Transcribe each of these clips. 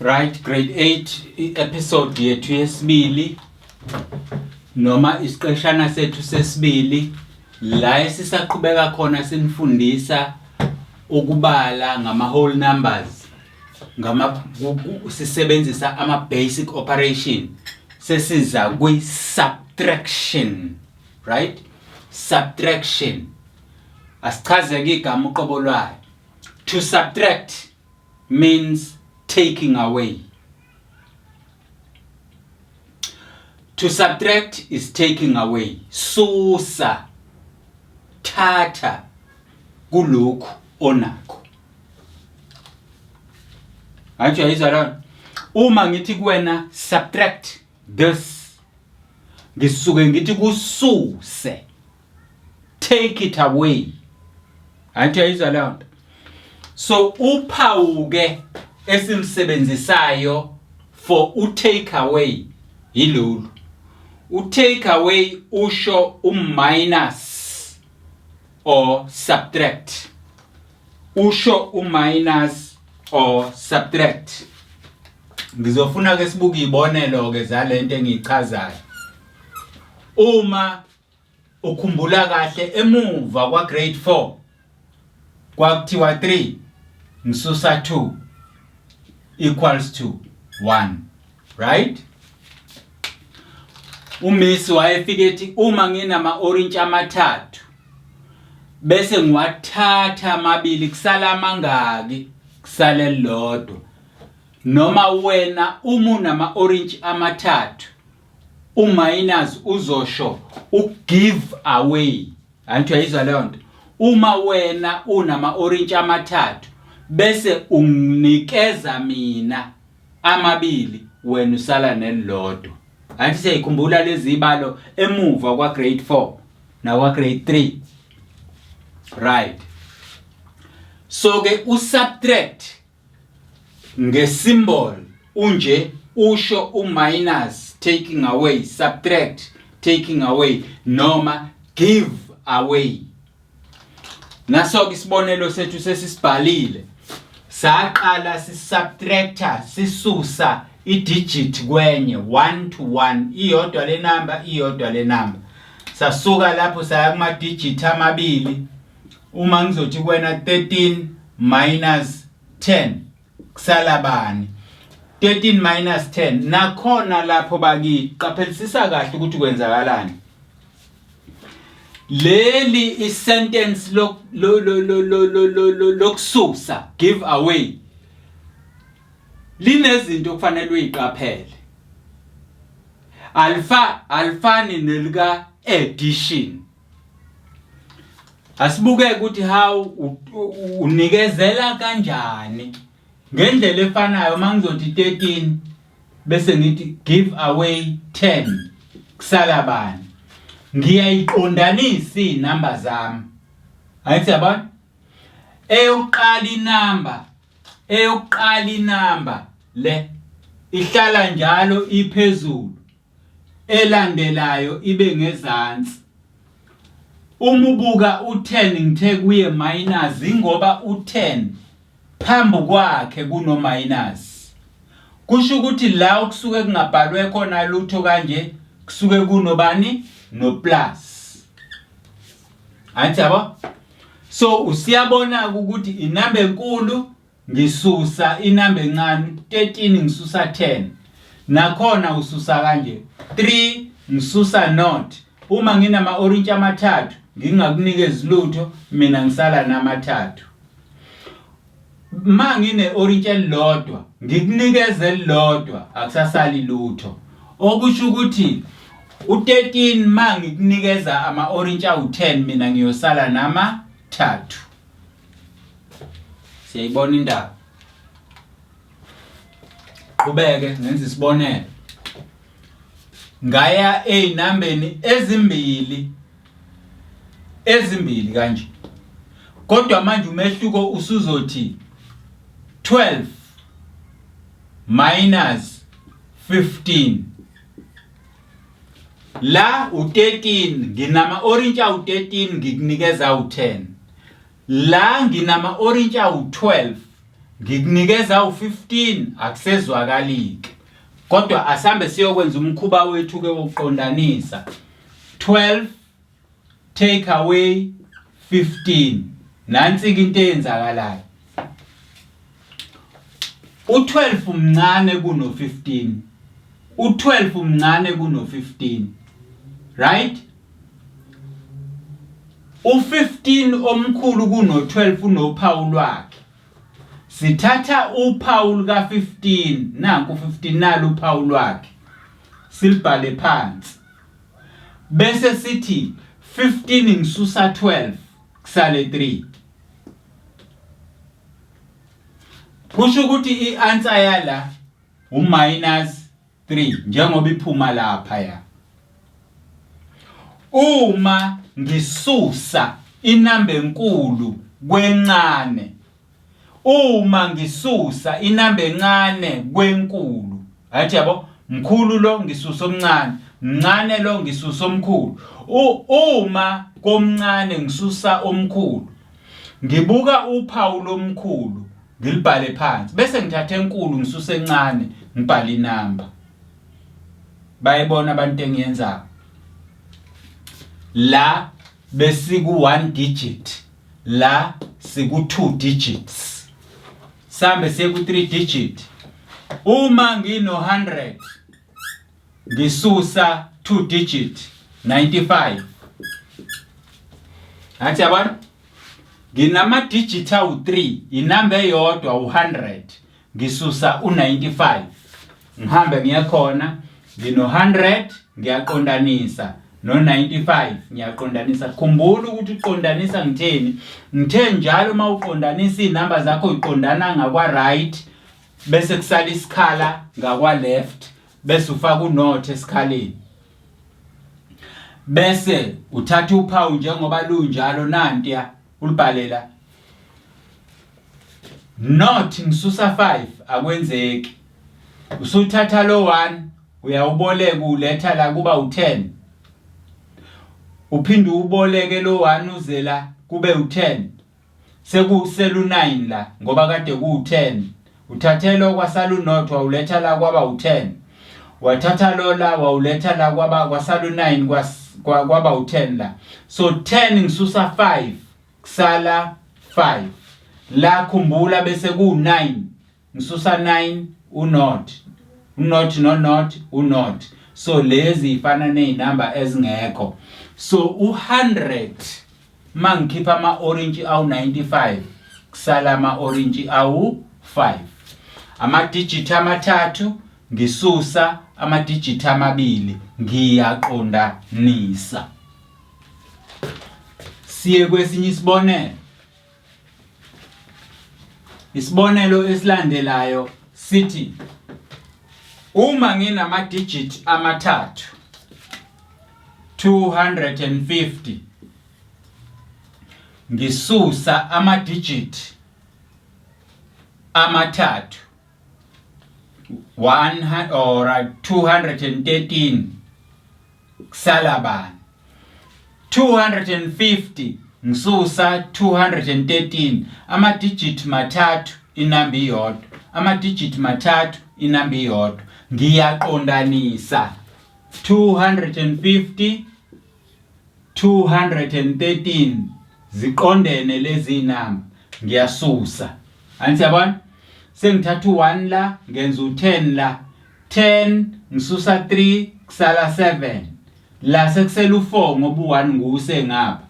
Right, grade 8 episode yethu yesibili noma isiqeshana sethu sesibili la esisaqhubeka khona sinifundisa ukubala ngama whole numbers sisebenzisa ama basic operation sesiza kwi subtraction, right? Subtraction asichaze ke igama uqobo lwayo. To subtract means taking away. To subtract is taking away. Susa, thatha kulokhu onakho. Anjalo izalwana. Uma ngithi kuwena subtract this, ngisuke ngithi kususe. Take it away. Anjalo izalwana. So uphawu ke ezimsebenzisayo for take away yilolu. Take away usho minus or subtract. Usho minus or subtract. Ngizofuna ke sibuke ibonelo ke zalento engichazayo. Uma ukhumbula kahle emuva kwa grade 4 kwakuthiwa 3 ngisusa 2 equals to 1, right? Umisi wayefika ethi uma nginama orange amathathu bese ngiwathatha amabili kusala amangaki, kusala elilodwa. Noma wena uma unama orange amathathu minus uzosho give away. Antu yayizwa leyo nto. Uma wena unama orange amathathu bese unginikeza mina amabili wena usala nelilodwa. Anti siyikhumbula lezi ibalo emuva kwa grade 4 na kwa grade 3, right? So ke usubtract ngesymbol unje usho minus, taking away, subtract, taking away, noma give away. Naso isibonelo sethu sesisibhalile. Saqala sisubtracta sisusa idigit kwenye 1 to 1 iyodwa le number. Sasuka lapho saya kuma digit amabili. Uma ngizothi kuwena 13 minus 10 kusala bani? 13 minus 10 nakhona lapho baki qaphelisisa kahle ukuthi kwenzakalani. Leli isentence lokususa, give away, linezinto kufanele uyiqaphele. Alfani nelika addition. Asibuke ukuthi how unikezela kanjani. Ngendlela efanayo mangizothi 13 bese ngithi give away 10 kusala bani? Ngiyayiqondanisa inamba zami. Ayithi yabona? Eyokuqala inamba le ihlala njalo iphezulu. Elandelayo ibe ngezansi. Uma ubuka u10 ngithe kuye minus ingoba u10 phambi kwakhe kuno minus. Kusho ukuthi la kusuke kungabhalwe khona lutho kanje kusuke kunobani? No plus. Ayithi yabo? So usiyabona ukuthi inamba enkulu ngisusa inamba encane 13 ngisusa 10. Nakhona ususa kanje 3 ngisusa not. Uma nginama orange amathathu ngingakunikeza lutho mina ngisala namathathu. Mangine orange elilodwa ngikunikeza elilodwa akusasali lutho. Okusho ukuthi u13 mangikunikeza ama orange awu10 mina ngiyosala nama 3. Siyayibona indaba. Qhubeke ngenza isibonelo. Ngaya einambeni ezimbili kanje. Kodwa manje umehluko usuzothi 12 minus 15. La u13 nginama orange awu13 ngikunikeza u10. La nginama orange awu12 ngikunikeza u15 akusezwakalike. Kodwa asambe siyokwenza umkhuba wethu ke wokuqondanisa. 12 take away 15. Nansi into eyenzakalayo. U12 umncane kuno15. U12 umncane kuno15. Right? U15 omkhulu kuno12 unophawu lwakhe. Sithatha uphawu ka15 nanku 15 nalo uphawu lwakhe. Silibhale phansi. Bese sithi 15 ngisusa 12 kusale 3. Kusho ukuthi i-answer yala u-3 njengoba iphuma lapha ya. Uma ngisusa inamba enkulu kwencane. Uma ngisusa inamba encane kwenkulu. Athi yabo, mkhulu lo ngisusa omncane, mncane lo ngisusa omkhulu. Uma komncane ngisusa omkhulu. Ngibuka uphawu lomkhulu, ngilibhale phansi. Bese ngithatha enkulu ngisusa encane, ngibhale inamba. Bayibona abantu engiyenzayo. La besiku 1 digit, la siku 2 digits. Sambe siye ku 3 digit. Uma ngino 100 ngisusa 2 digit 95. Athi yabona? Nginama digit awu3, inamba eyodwa u100 ngisusa u95. Ngihambe ngiyakhona, ngino 100 ngiyaqondanisa no95 ngiyaqondanisa. Khumbula ukuthi uqondanisa ngitheni? Ngithe njalo uma uqondanisa inamba zakho iqondana ngakwa right bese kusala isikhala ngakwa left bese ufaka unote esikhaleni. Bese uthatha uphawu njengoba lunjalo nanti ya ulibhalela. Not ngisusa 5 akwenzeki. Usuthatha lo 1 uyawuboleka uletha la kuba u10. Uphinde uboleke lo 1 uzela kube u10. Sekuselu 9 la ngoba kade ku10. Uthathelo kwasala unote wawuletha la kwaba u10. Wathatha lo la wawuletha la kwaba kwasalu 9 kwaba u10 la. So 10 ngisusa 5 kusala 5. La khumbula bese ku9 ngisusa 9 unot. Unot no not unot. So lezi ifana nezinamba ezingekho. So u100 mangikhipha ama orange awu95 kusala ama orange awu5. Ama digit amathathu ngisusa ama digit amabili ngiyaqondanisa. Siye kwesinye isibonelo. Isibonelo esilandelayo sithi uma nginama digit amathathu 250 ngisusa ama digit amathathu 213 kusala bani 250 ngisusa 213 ama digit mathathu inamba iyodwa ama digit mathathu inamba iyodwa ngiyaqondanisa 250 213 ziqondene lezi inamba ngiyasusa. Anti yabona? Sengithatha u1 la ngenza u10 la 10 ngisusa 3 kusala 7 la sekusela u4 ngoba u1 nguse ngapha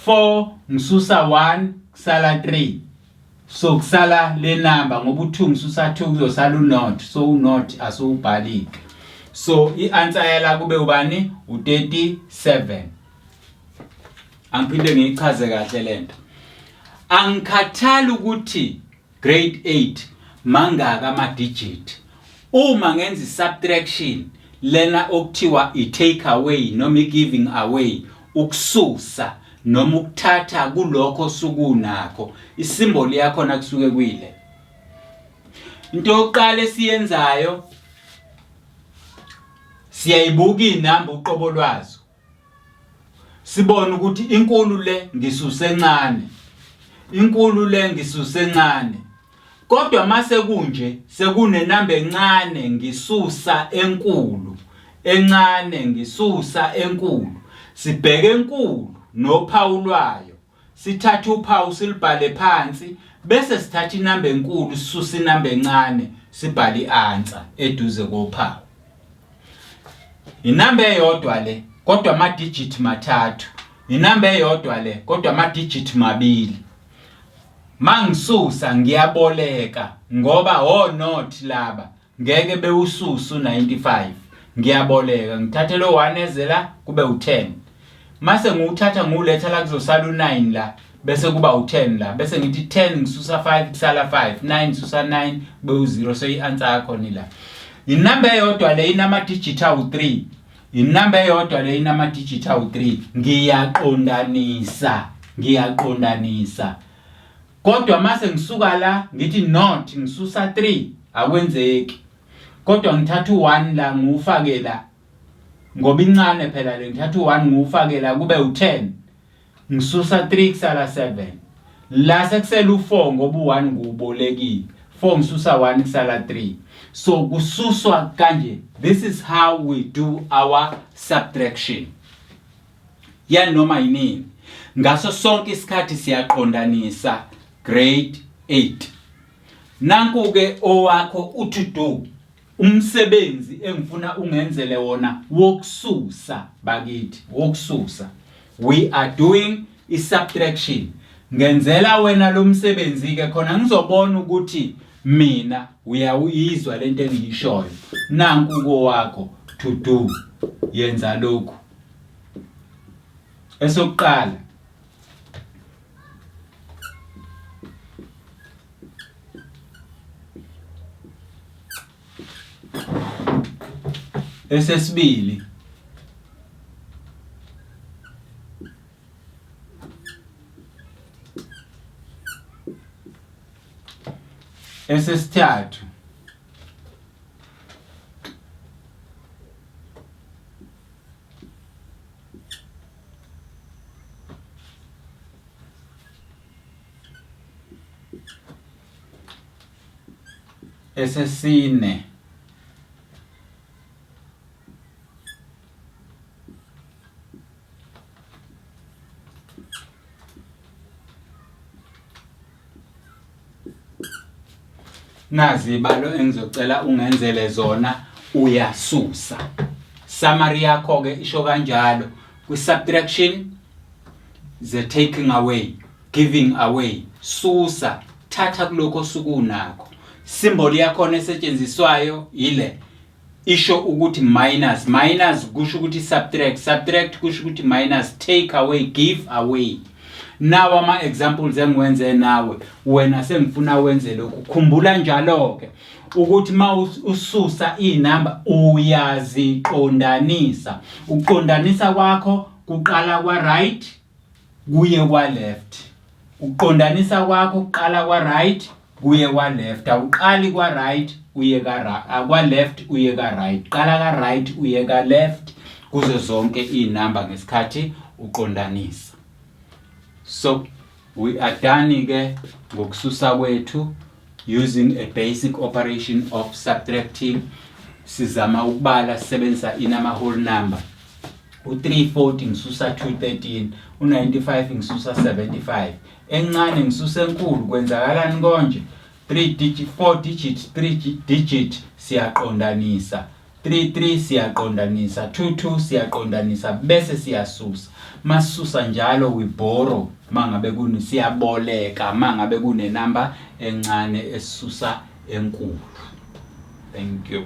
4 ngisusa 1 kusala 3 so kusala le namba ngoba u2 ngisusa 2 kuzosala unot so unot asubhalike so ianswer yala kube ubani u37. Angiphinde ngichaze kahle lento. Angikhathali ukuthi grade 8 mangaka ama digit. Uma ngenza subtraction lena okuthiwa i-take away noma i-giving away ukususa noma ukuthatha kulokho sukunakho isimboli yakho nakusuke kuyile. Into yokuqala esiyenzayo siyayibuka inamba uqobo lwazo. Sibona ukuthi inkulu le ngisusa encane. Inkulu le ngisusa encane. Kodwa mase kunje sekunenamba encane ngisusa enkulu, encane ngisusa enkulu. Sibheke enkulu nophawu lwayo. Sithatha uphawu silibhale phansi bese sithatha inamba enkulu sisusa inamba encane sibhale i-answer eduze kophawu. Inamba eyodwa le kodwa ama digit mathathu. Inamba eyodwa le kodwa ama digit mabili. Mangisusa ngiyaboleka ngoba not laba ngeke bewususa u95. Ngiyaboleka ngithathe lo 1 ezela kube u10. Mase ngiwuthatha ngiwuletha la kuzosala u9 la bese kuba u10 la bese ngithi 10 ngisusa 5 kusala 5, 9 ngisusa 9 kube u0 so i-answer yakho ni la. Inamba eyodwa le inama digit awu3. Inamba eyodwa le inama digit awu3. Ngiyaqondanisa. Kodwa mase ngisuka la ngithi not ngisusa 3 akwenzeki. Kodwa ngithatha u1 la ngiwufake la ngoba incane phela le ngithatha u1 ngiwufake la kube u10 ngisusa 3 kusala 7 la sekusela u4 ngoba u1 ngubolekile 4 ngisusa 1 kusala 3 so kususwa kanje. This is how we do our subtraction. Ya noma yini ngaso sonke isikhathi siyaqondanisa grade 8. Nanku ke owakho uthi do umsebenzi engifuna ungenzele wona wokususa bakithi wokususa. We are doing i-subtraction. Ngenzela wena lo msebenzi ke khona ngizobona ukuthi mina uyayizwa lento engiyishoyo. Nanku kowakho to do yenza lokhu. Esokuqala esesibili esesithathu esesine nazi izibalo engizocela ungenzele zona uyasusa. Summary yakho ke isho kanjalo ku subtraction the taking away, giving away. Susa, thatha kuloko sukunakho. Symbol yakho esetshenziswayo ile isho ukuthi minus kusho ukuthi subtract kusho ukuthi minus, take away, give away. Nawa ama examples engiwenze nawe wena sengifuna wenze lokhu. Khumbula njalo ke ukuthi ususa inamba uyaziqondanisa. Uqondanisa kwakho kuqala kwa right kuye kwa left. Uqondanisa kwakho kuqala kwa right kuye kwa left. Awuqali kwa right uye kwa left uye ka right. Qala ka right uye ka left kuzo zonke inamba ngesikhathi uqondanisa. So we are done ke ngokususa kwethu using a basic operation of subtracting. Sizama ukubala sisebenzisa inama whole number. U340 ngisusa 213, u95 ngisusa 75. Encane ngisusa enkulu kwenzakalani konje? 4 digit siyaqondanisa. 33 siyaqondanisa, 22 siyaqondanisa bese siyasusa. Masisusa njalo we borrow mangabe kuni siyaboleka mangabe kune number encane esisusa enkulu. Thank you.